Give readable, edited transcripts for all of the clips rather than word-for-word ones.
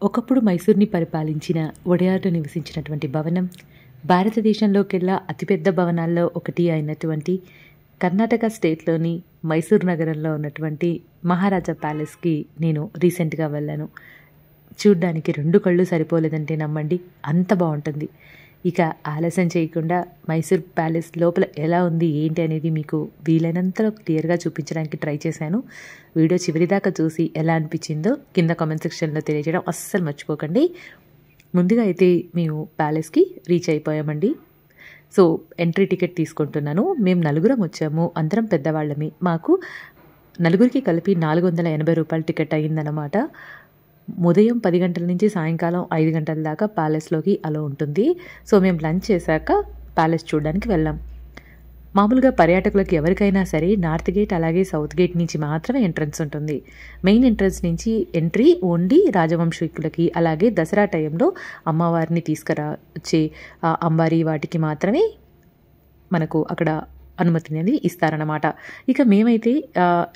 ఒకప్పుడు మైసూర్ని పరిపాలించిన ఒడయార్లు నివసించినటువంటి భవనం భారతదేశంలోకెల్లా అతిపెద్ద భవనాల్లో ఒకటి అయినటువంటి కర్ణాటక స్టేట్లోని మైసూర్ నగరంలో ఉన్నటువంటి మహారాజా ప్యాలెస్కి నేను రీసెంట్గా వెళ్ళాను. చూడ్డానికి 2 కళ్ళు సరిపోలేదంటే నమ్మండి, అంత బాగుంటుంది. ఇక ఆలస్యం చేయకుండా మైసూర్ ప్యాలెస్ లోపల ఎలా ఉంది ఏంటి అనేది మీకు వీలైనంతలో క్లియర్గా చూపించడానికి ట్రై చేశాను. వీడియో చివరిదాకా చూసి ఎలా అనిపించిందో కింద కామెంట్ సెక్షన్లో తెలియజేయడం అస్సలు మర్చిపోకండి. ముందుగా అయితే మేము ప్యాలెస్కి రీచ్ అయిపోయామండి. సో ఎంట్రీ టికెట్ తీసుకుంటున్నాను. మేము 4 వచ్చాము, అందరం పెద్దవాళ్ళమే. మాకు 4 కలిపి 480 రూపాయల టికెట్ అయ్యిందనమాట. ఉదయం 10 గంటల నుంచి సాయంకాలం 5 గంటల దాకా ప్యాలెస్లోకి అలో ఉంటుంది. సో మేము లంచ్ చేశాక ప్యాలెస్ చూడడానికి వెళ్ళాం. మామూలుగా పర్యాటకులకు ఎవరికైనా సరే నార్త్ గేట్ అలాగే సౌత్ గేట్ నుంచి మాత్రమే ఎంట్రన్స్ ఉంటుంది. మెయిన్ ఎంట్రన్స్ నుంచి ఎంట్రీ ఓన్లీ రాజవంశీకులకి, అలాగే దసరా టైంలో అమ్మవారిని తీసుకురా వచ్చే అంబారీ వాటికి మాత్రమే మనకు అక్కడ అనుమతి అనేది ఇస్తారనమాట. ఇక మేమైతే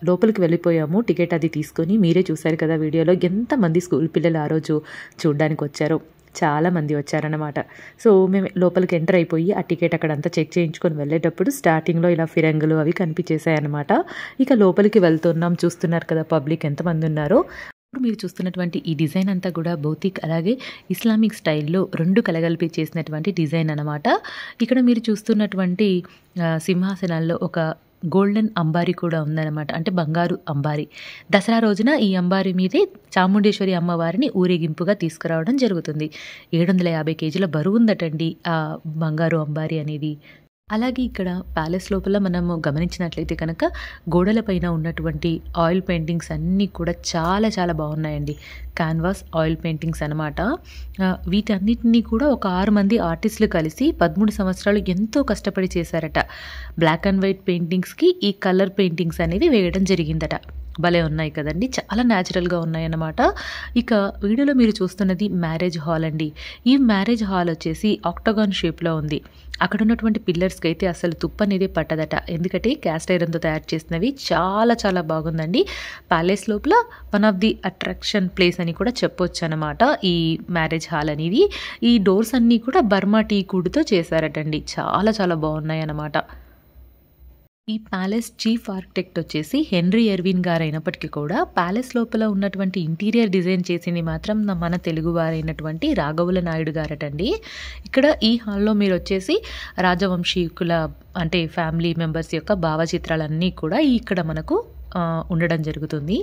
లోపలికి వెళ్ళిపోయాము. టికెట్ అది తీసుకొని మీరే చూశారు కదా వీడియోలో, ఎంతమంది స్కూల్ పిల్లలు ఆ రోజు చూడడానికి వచ్చారో. చాలామంది వచ్చారనమాట. సో మేము లోపలికి ఎంటర్ అయిపోయి ఆ టికెట్ అక్కడంతా చెక్ చేయించుకొని వెళ్ళేటప్పుడు స్టార్టింగ్లో ఇలా ఫిరంగులు అవి కనిపించేసాయన్నమాట. ఇక లోపలికి వెళ్తున్నాం. చూస్తున్నారు కదా పబ్లిక్ ఎంతమంది ఉన్నారో. ఇప్పుడు మీరు చూస్తున్నటువంటి ఈ డిజైన్ అంతా కూడా భౌతిక్ అలాగే ఇస్లామిక్ స్టైల్లో 2 కలగలిపి చేసినటువంటి డిజైన్ అనమాట. ఇక్కడ మీరు చూస్తున్నటువంటి సింహాసనాల్లో ఒక గోల్డెన్ అంబారీ కూడా ఉందన్నమాట, అంటే బంగారు అంబారీ. దసరా రోజున ఈ అంబారీ మీదే చాముండేశ్వరి అమ్మవారిని ఊరేగింపుగా తీసుకురావడం జరుగుతుంది. 750 కేజీల బరువు ఉందటండి ఆ బంగారు అంబారీ అనేది. అలాగే ఇక్కడ ప్యాలెస్ లోపల మనము గమనించినట్లయితే కనుక గోడలపైన ఉన్నటువంటి ఆయిల్ పెయింటింగ్స్ అన్నీ కూడా చాలా చాలా బాగున్నాయండి. క్యాన్వాస్ ఆయిల్ పెయింటింగ్స్ అనమాట. వీటన్నిటినీ కూడా ఒక 6 మంది ఆర్టిస్టులు కలిసి 13 సంవత్సరాలు ఎంతో కష్టపడి చేశారట. బ్లాక్ అండ్ వైట్ పెయింటింగ్స్కి ఈ కలర్ పెయింటింగ్స్ అనేవి వేయడం జరిగిందట. భలే ఉన్నాయి కదండి, చాలా న్యాచురల్గా ఉన్నాయన్నమాట. ఇక వీడియోలో మీరు చూస్తున్నది మ్యారేజ్ హాల్ అండి. ఈ మ్యారేజ్ హాల్ వచ్చేసి ఆక్టగాన్ షేప్లో ఉంది. అక్కడ ఉన్నటువంటి పిల్లర్స్కి అయితే అసలు తుప్పు అనేది పట్టదట, ఎందుకంటే క్యాస్ట్ ఐరన్తో తయారు చేసినవి. చాలా చాలా బాగుందండి. ప్యాలెస్ లోపల one of the attraction place అని కూడా చెప్పొచ్చు అనమాట ఈ మ్యారేజ్ హాల్ అనేది. ఈ డోర్స్ అన్నీ కూడా బర్మా టీ కుడ్తో చేశారటండి. చాలా చాలా బాగున్నాయి అన్నమాట. ఈ ప్యాలెస్ చీఫ్ ఆర్కిటెక్ట్ వచ్చేసి హెన్రీ ఎర్విన్ గారు అయినప్పటికీ కూడా ప్యాలెస్ లోపల ఉన్నటువంటి ఇంటీరియర్ డిజైన్ చేసింది మాత్రం మన తెలుగు వారైనటువంటి రాఘవుల నాయుడు గారటండి. ఇక్కడ ఈ హాల్లో మీరు వచ్చేసి రాజవంశీకుల అంటే ఫ్యామిలీ మెంబర్స్ యొక్క భావచిత్రాలన్నీ కూడా ఇక్కడ మనకు ఉండడం జరుగుతుంది.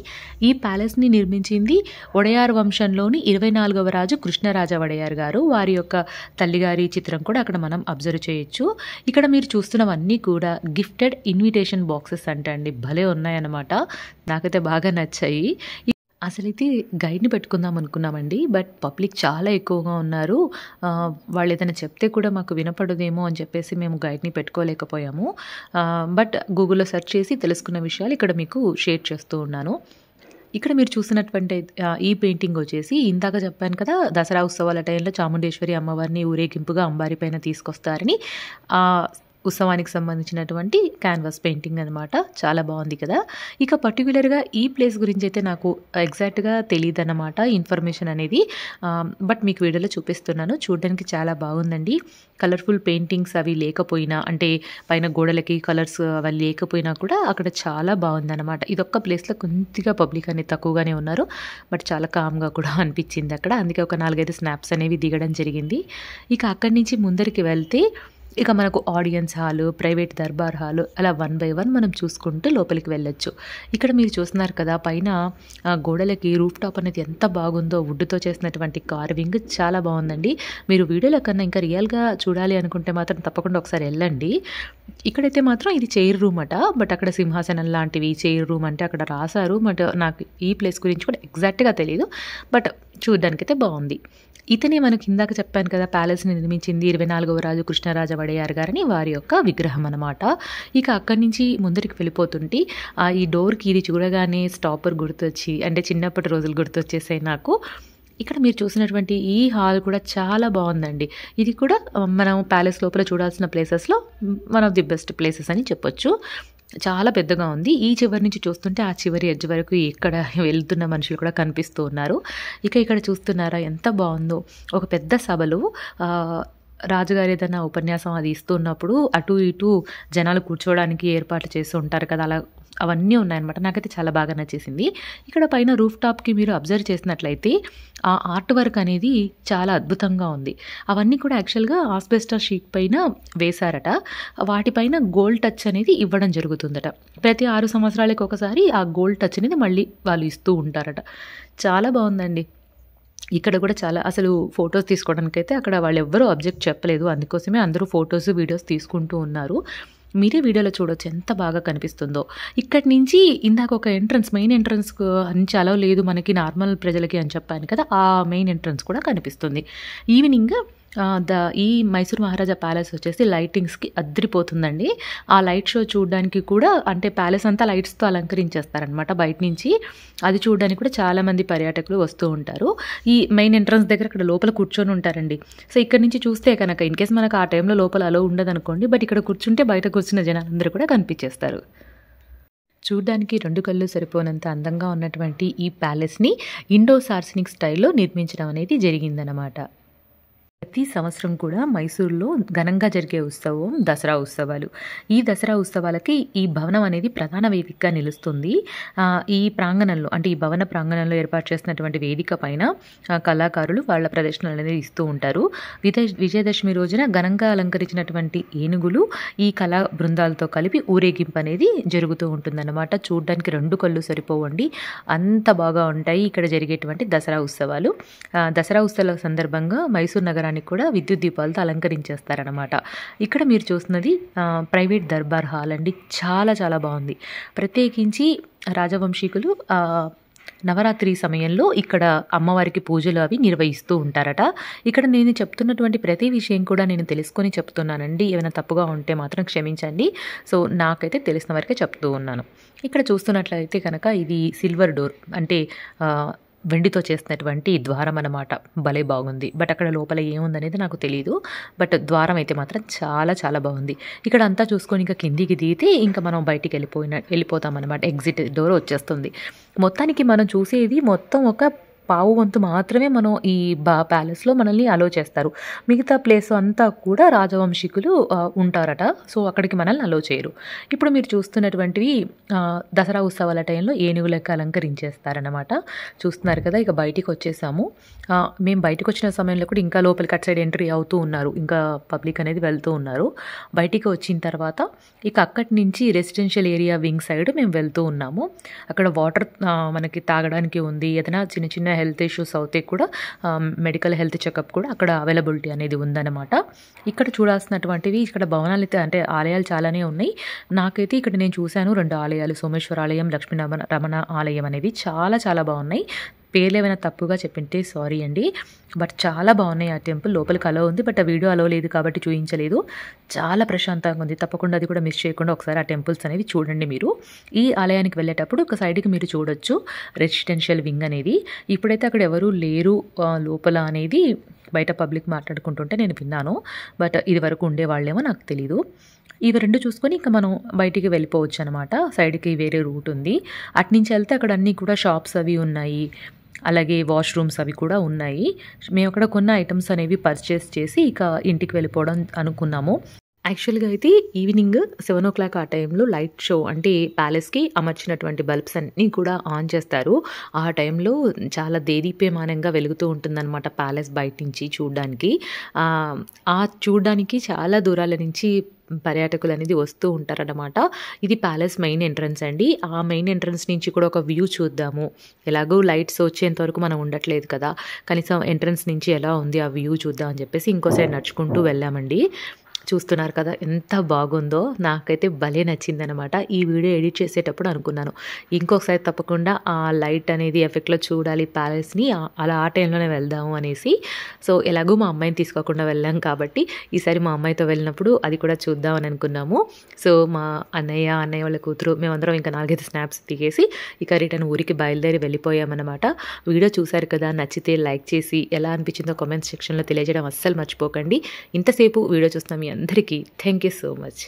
ఈ ప్యాలెస్ని నిర్మించింది ఒడయార్ వంశంలోని 24వ రాజు కృష్ణరాజ ఒడయార్ గారు. వారి యొక్క తల్లిగారి చిత్రం కూడా అక్కడ మనం అబ్జర్వ్ చేయొచ్చు. ఇక్కడ మీరు చూస్తున్నవన్నీ కూడా గిఫ్టెడ్ ఇన్విటేషన్ బాక్సెస్ అంటండి. భలే ఉన్నాయన్నమాట. నాకైతే బాగా నచ్చాయి. అసలైతే గైడ్ని పెట్టుకుందాం అనుకున్నామండి, బట్ పబ్లిక్ చాలా ఎక్కువగా ఉన్నారు. వాళ్ళు ఏదైనా చెప్తే కూడా మాకు వినపడదేమో అని చెప్పేసి మేము గైడ్ని పెట్టుకోలేకపోయాము. బట్ గూగుల్లో సెర్చ్ చేసి తెలుసుకున్న విషయాలు ఇక్కడ మీకు షేర్ చేస్తూ ఉన్నాను. ఇక్కడ మీరు చూసినటువంటి ఈ పెయింటింగ్ వచ్చేసి ఇందాక చెప్పాను కదా, దసరా ఉత్సవాల టైంలో చాముండేశ్వరి అమ్మవారిని ఊరేగింపుగా అంబారి పైన తీసుకొస్తారని. ఉత్సవానికి సంబంధించినటువంటి క్యాన్వాస్ పెయింటింగ్ అనమాట. చాలా బాగుంది కదా. ఇక పర్టికులర్గా ఈ ప్లేస్ గురించి అయితే నాకు ఎగ్జాక్ట్గా తెలియదు అన్నమాట ఇన్ఫర్మేషన్ అనేది. బట్ మీకు వీడియోలో చూపిస్తున్నాను. చూడడానికి చాలా బాగుందండి. కలర్ఫుల్ పెయింటింగ్స్ అవి లేకపోయినా, అంటే పైన గోడలకి కలర్స్ అవి లేకపోయినా కూడా అక్కడ చాలా బాగుందన్నమాట. ఇదొక్క ప్లేస్లో కొద్దిగా పబ్లిక్ అనేది తక్కువగానే ఉన్నారు, బట్ చాలా కామ్గా కూడా అనిపించింది అక్కడ. అందుకే ఒక 4-5 స్నాప్స్ అనేవి దిగడం జరిగింది. ఇక అక్కడి నుంచి ముందరికి వెళ్తే ఇక మనకు audience hall, private Darbar hall అలా 1 బై 1 మనం చూసుకుంటూ లోపలికి వెళ్ళొచ్చు. ఇక్కడ మీరు చూస్తున్నారు కదా పైన గోడలకి రూఫ్ టాప్ అనేది ఎంత బాగుందో. వుడ్తో చేసినటువంటి కార్వింగ్ చాలా బాగుందండి. మీరు వీడియోలో కన్నా ఇంకా రియల్గా చూడాలి అనుకుంటే మాత్రం తప్పకుండా ఒకసారి వెళ్ళండి. ఇక్కడైతే మాత్రం ఇది చైర్ రూమ్ అట, బట్ అక్కడ సింహాసనం లాంటివి చైర్ రూమ్ అంటే అక్కడ రాశారు. బట్ నాకు ఈ ప్లేస్ గురించి కూడా ఎగ్జాక్ట్గా తెలియదు, బట్ చూడ్డానికైతే బాగుంది. ఇతనే మనకి ఇందాక చెప్పాను కదా ప్యాలెస్ని నిర్మించింది 24వ రాజు కృష్ణరాజ ఒడయార్ గారని, వారి యొక్క విగ్రహం అనమాట. ఇక అక్కడి నుంచి ముందరికి వెళ్ళిపోతుంటే ఈ డోర్కి ఇది చూడగానే స్టాపర్ గుర్తొచ్చి, అంటే చిన్నప్పటి రోజులు గుర్తొచ్చేసాయి నాకు. ఇక్కడ మీరు చూసినటువంటి ఈ హాల్ కూడా చాలా బాగుందండి. ఇది కూడా మనం ప్యాలెస్ లోపల చూడాల్సిన ప్లేసెస్లో one of the best places అని చెప్పొచ్చు. చాలా పెద్దగా ఉంది. ఈ చివరి నుంచి చూస్తుంటే ఆ చివరి ఎడ్జ్ వరకు ఇక్కడ వెళ్తున్న మనుషులు కూడా కనిపిస్తూ ఉన్నారు. ఇక ఇక్కడ చూస్తున్నారా ఎంత బావుందో. ఒక పెద్ద సభలో రాజుగారు ఏదైనా ఉపన్యాసం అది ఇస్తున్నప్పుడు అటు ఇటు జనాలు కూర్చోవడానికి ఏర్పాట్లు చేస్తూ ఉంటారు కదా! అలా అవన్నీ ఉన్నాయన్నమాట. నాకైతే చాలా బాగా నచ్చేసింది. ఇక్కడ పైన రూఫ్ టాప్‌కి మీరు అబ్జర్వ్ చేసినట్లయితే ఆ ఆర్ట్ వర్క్ అనేది చాలా అద్భుతంగా ఉంది. అవన్నీ కూడా యాక్చువల్‌గా ఆస్బెస్టాస్ షీట్ పైన వేశారట. వాటిపైన గోల్డ్ టచ్ అనేది ఇవ్వడం జరుగుతుందట. ప్రతి 6 సంవత్సరాలకి ఒకసారి ఆ గోల్డ్ టచ్ అనేది మళ్ళీ వాళ్ళు ఇస్తూ ఉంటారట. చాలా బావుందండి. ఇక్కడ కూడా చాలా అసలు ఫోటోస్ తీసుకోవడానికైతే అక్కడ వాళ్ళెవ్వరూ అబ్జెక్ట్ చెప్పలేదు. అందుకోసమే అందరూ ఫోటోస్, వీడియోస్ తీసుకుంటూ ఉన్నారు. మీరే వీడియోలో చూడొచ్చు ఎంత బాగా కనిపిస్తుందో. ఇక్కడి నుంచి ఇందాక ఒక ఎంట్రన్స్ మెయిన్ ఎంట్రన్స్‌కు నుంచి అలౌ లేదు మనకి నార్మల్ ప్రజలకి అని చెప్పాను కదా! ఆ మెయిన్ ఎంట్రన్స్ కూడా కనిపిస్తుంది. ఈవినింగ్ ఈ మైసూర్ మహారాజా ప్యాలెస్ వచ్చేసి లైటింగ్స్‌కి అద్దిరిపోతుందండి. ఆ లైట్ షో చూడడానికి కూడా అంటే ప్యాలెస్ అంతా లైట్స్‌తో అలంకరించేస్తారనమాట బయట నుంచి. అది చూడడానికి కూడా చాలామంది పర్యాటకులు వస్తూ ఉంటారు. ఈ మెయిన్ ఎంట్రన్స్ దగ్గర అక్కడ లోపల కూర్చొని ఉంటారండి. సో, ఇక్కడి నుంచి చూస్తే కనుక ఇన్‌కేస్ మనకు ఆ టైంలో లోపల అలో ఉండదనుకోండి. బట్ ఇక్కడ కూర్చుంటే బయట కూర్చున్న జనాలందరూ కూడా కనిపించేస్తారు. చూడ్డానికి 2 కళ్ళు సరిపోనంత అందంగా ఉన్నటువంటి ఈ ప్యాలెస్‌ని ఇండో సార్సనిక్ స్టైల్‌లో నిర్మించడం అనేది జరిగిందనమాట. ప్రతి సంవత్సరం కూడా మైసూర్‌లో ఘనంగా జరిగే ఉత్సవం దసరా ఉత్సవాలు. ఈ దసరా ఉత్సవాలకి ఈ భవనం అనేది ప్రధాన వేదికగా నిలుస్తుంది. ఈ ప్రాంగణంలో అంటే ఈ భవన ప్రాంగణంలో ఏర్పాటు చేసినటువంటి వేదిక పైన కళాకారులు వాళ్ళ ప్రదర్శనలు అనేది ఇస్తూ ఉంటారు. విజయదశమి రోజున ఘనంగా అలంకరించినటువంటి ఏనుగులు ఈ కళా బృందాలతో కలిపి ఊరేగింపు అనేది జరుగుతూ ఉంటుందన్నమాట. చూడ్డానికి 2 కళ్ళు సరిపోవండి. అంత బాగా ఉంటాయి ఇక్కడ జరిగేటువంటి దసరా ఉత్సవాలు. దసరా ఉత్సవాల సందర్భంగా మైసూర్ నగరాన్ని కూడా విద్యుత్ దీపాలతో అలంకరించేస్తారనమాట. ఇక్కడ మీరు చూస్తున్నది ప్రైవేట్ దర్బార్ హాల్ అండి. చాలా చాలా బాగుంది. ప్రత్యేకించి రాజవంశీకులు నవరాత్రి సమయంలో ఇక్కడ అమ్మవారికి పూజలు అవి నిర్వహిస్తూ ఉంటారట. ఇక్కడ నేను చెప్తున్నటువంటి ప్రతి విషయం కూడా నేను తెలుసుకొని చెప్తున్నానండి. ఏమైనా తప్పుగా ఉంటే మాత్రం క్షమించండి. సో, నాకైతే తెలిసిన వరకే చెప్తూ ఉన్నాను. ఇక్కడ చూస్తున్నట్లయితే కనుక ఇది సిల్వర్ డోర్ అంటే వెండితో చేసినటువంటి ద్వారం అన్నమాట. భలే బాగుంది. బట్ అక్కడ లోపల ఏముందనేది నాకు తెలీదు. బట్ ద్వారం అయితే మాత్రం చాలా చాలా బాగుంది. ఇక్కడ అంతా చూసుకొని ఇంకా కిందికి దిగితే ఇంకా మనం బయటికి వెళ్ళిపోతామన్నమాట. ఎగ్జిట్ డోర్ వచ్చేస్తుంది. మొత్తానికి మనం చూసేది మొత్తం ఒక పావు వంతు మాత్రమే మనం ఈ ప్యాలెస్‌లో మనల్ని అలో చేస్తారు. మిగతా ప్లేస్ అంతా కూడా రాజవంశీకులు ఉంటారట. సో, అక్కడికి మనల్ని అలో చేయరు. ఇప్పుడు మీరు చూస్తున్నటువంటివి దసరా ఉత్సవాల టైంలో ఏనుగులకి అలంకరించేస్తారనమాట. చూస్తున్నారు కదా! ఇక బయటికి వచ్చేసాము. మేము బయటకు వచ్చిన సమయంలో కూడా ఇంకా లోపలికి అటు సైడ్ ఎంట్రీ అవుతూ ఉన్నారు. ఇంకా పబ్లిక్ అనేది వెళ్తూ ఉన్నారు. బయటికి వచ్చిన తర్వాత ఇక అక్కడి నుంచి రెసిడెన్షియల్ ఏరియా వింగ్ సైడ్ మేము వెళ్తూ ఉన్నాము. అక్కడ వాటర్ మనకి తాగడానికి ఉంది. ఏదైనా చిన్న చిన్న హెల్త్ ఇష్యూస్ అవుతే కూడా మెడికల్ హెల్త్ చెకప్ కూడా అక్కడ అవైలబిలిటీ అనేది ఉందన్నమాట. ఇక్కడ చూడాల్సినటువంటివి ఇక్కడ భవనాలు అయితే అంటే ఆలయాలు చాలానే ఉన్నాయి. నాకైతే ఇక్కడ నేను చూశాను 2 ఆలయాలు సోమేశ్వర ఆలయం, లక్ష్మీ రమణ ఆలయం అనేవి చాలా చాలా బాగున్నాయి. పేర్లు ఏమైనా తప్పుగా చెప్పింటే సారీ అండి. బట్ చాలా బాగున్నాయి. ఆ టెంపుల్ లోపలికి అలో ఉంది. బట్ ఆ వీడియో అలో లేదు కాబట్టి చూపించలేదు. చాలా ప్రశాంతంగా ఉంది. తప్పకుండా అది కూడా మిస్ చేయకుండా ఒకసారి ఆ టెంపుల్స్ అనేవి చూడండి మీరు. ఈ ఆలయానికి వెళ్ళేటప్పుడు ఒక సైడ్కి మీరు చూడొచ్చు రెసిడెన్షియల్ వింగ్ అనేది. ఇప్పుడైతే అక్కడ ఎవరూ లేరు లోపల అనేది బయట పబ్లిక్ మాట్లాడుకుంటుంటే నేను విన్నాను. బట్ ఇది వరకు ఉండేవాళ్ళేమో నాకు తెలీదు. ఇవి 2 చూసుకొని ఇంకా మనం బయటికి వెళ్ళిపోవచ్చు అనమాట. సైడ్కి వేరే రూట్ ఉంది. అటునుంచి వెళ్తే అక్కడ అన్నీ కూడా షాప్స్ అవి ఉన్నాయి. అలాగే వాష్‌రూమ్స్ అవి కూడా ఉన్నాయి. మేము అక్కడ కొన్ని ఐటెమ్స్ అనేవి పర్చేస్ చేసి ఇక ఇంటికి వెళ్ళిపోవడం అనుకున్నాము. యాక్చువల్‌గా అయితే ఈవినింగ్ 7:00 ఆ టైంలో లైట్ షో అంటే ప్యాలెస్‌కి అమర్చినటువంటి బల్బ్స్ అన్నీ కూడా ఆన్ చేస్తారు. ఆ టైంలో చాలా దేదీప్యమానంగా వెలుగుతూ ఉంటుందన్నమాట ప్యాలెస్ బయట నుంచి చూడడానికి. చూడడానికి చాలా దూరాల నుంచి పర్యాటకులు అనేది వస్తూ ఉంటారన్నమాట. ఇది ప్యాలెస్ మెయిన్ ఎంట్రన్స్ అండి. ఆ మెయిన్ ఎంట్రన్స్ నుంచి కూడా ఒక వ్యూ చూద్దాము. ఎలాగో లైట్స్ వచ్చేంత వరకు మనం ఉండట్లేదు కదా! కనీసం ఎంట్రన్స్ నుంచి ఎలా ఉంది ఆ వ్యూ చూద్దాం అని చెప్పేసి ఇంకో సైడ్ నడుచుకుంటూ వెళ్ళామండి. చూస్తున్నారు కదా ఎంత బాగుందో. నాకైతే భలే నచ్చిందనమాట. ఈ వీడియో ఎడిట్ చేసేటప్పుడు అనుకున్నాను ఇంకొకసారి తప్పకుండా ఆ లైట్ అనేది ఎఫెక్ట్లో చూడాలి ప్యాలెస్ని, అలా ఆ టైంలోనే వెళ్దాము అనేసి. సో, ఎలాగో మా అమ్మాయిని తీసుకోకుండా వెళ్ళాం కాబట్టి ఈసారి మా అమ్మాయితో వెళ్ళినప్పుడు అది కూడా చూద్దామని అనుకున్నాము. సో, మా అన్నయ్య వాళ్ళ కూతురు మేమందరం ఇంకా 4-5 స్నాప్స్ దిగేసి ఇక రిటర్న్ ఊరికి బయలుదేరి వెళ్ళిపోయామన్నమాట. వీడియో చూశారు కదా, నచ్చితే లైక్ చేసి ఎలా అనిపించిందో కామెంట్స్ సెక్షన్లో తెలియజేయడం అస్సలు మర్చిపోకండి. ఇంతసేపు వీడియో చూస్తున్న మీ అందరికీ థ్యాంక్ యూ సో మచ్.